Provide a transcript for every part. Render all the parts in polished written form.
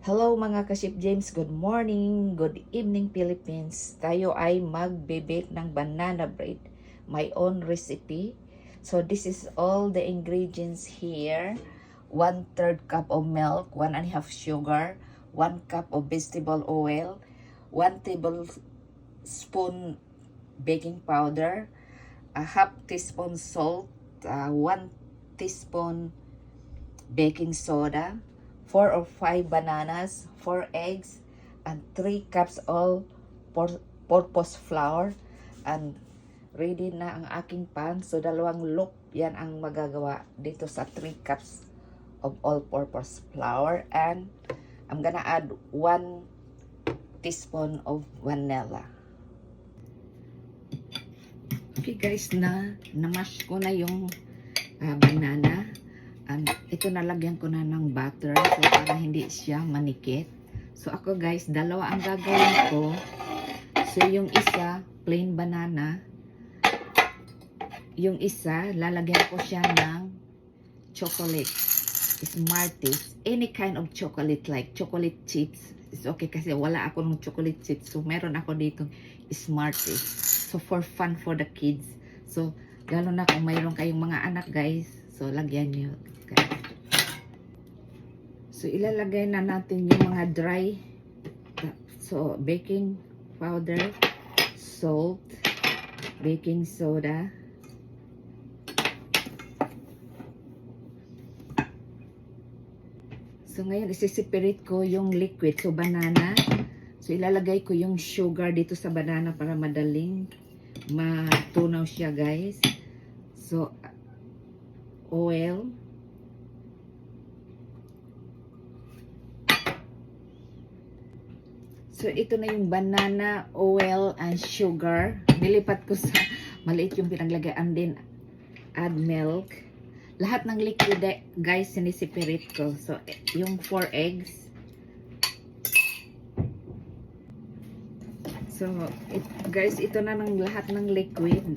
Hello mga ka-Ship James, good morning, good evening Philippines. Tayo ay magbe-bake ng banana bread, my own recipe. So this is all the ingredients here. 1/3 cup of milk, 1.5 sugar, 1 cup of vegetable oil, 1 tablespoon baking powder, a half teaspoon salt, 1 teaspoon baking soda, 4 or 5 bananas, 4 eggs, and 3 cups all purpose flour. And ready na ang aking pan. So, dalawang loop yan ang magagawa dito sa 3 cups of all-purpose flour. And I'm gonna add 1 teaspoon of vanilla. Okay guys, na-mash ko na yung banana. Ito nalagyan ko na ng butter so para hindi siya manikit. So ako guys, dalawa ang gagawin ko. So yung isa, plain banana. Yung isa, lalagyan ko siya ng chocolate. Smarties. Any kind of chocolate like chocolate chips. It's okay kasi wala ako ng chocolate chips. So meron ako dito Smarties. So for fun for the kids. So lalo na kung mayroon kayong mga anak guys. So lagyan nyo. So, ilalagay na natin yung mga dry. So, baking powder, salt, baking soda. So, ngayon, isi-separate ko yung liquid. So, banana. So, ilalagay ko yung sugar dito sa banana para madaling matunaw siya, guys. So, oil. So, ito na yung banana, oil, and sugar. Nilipat ko sa maliit yung pinaglagay. And then, add milk. Lahat ng liquid, guys, sinisiperate ko. So, yung 4 eggs. So, guys, ito na ng lahat ng liquid.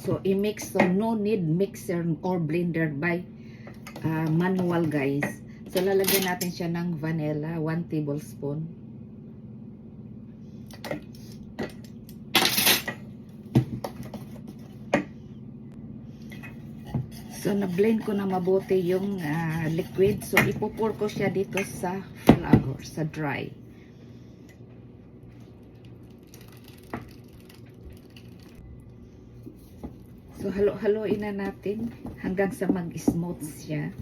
So, i-mix. So, no need mixer or blender by manual, guys. So, lalagyan natin siya ng vanilla, 1 tablespoon. So, na-blend ko na mabuti yung liquid. So, ipupur ko siya dito sa flour, sa dry. So, halo-haloin na natin hanggang sa mag-smooth siya.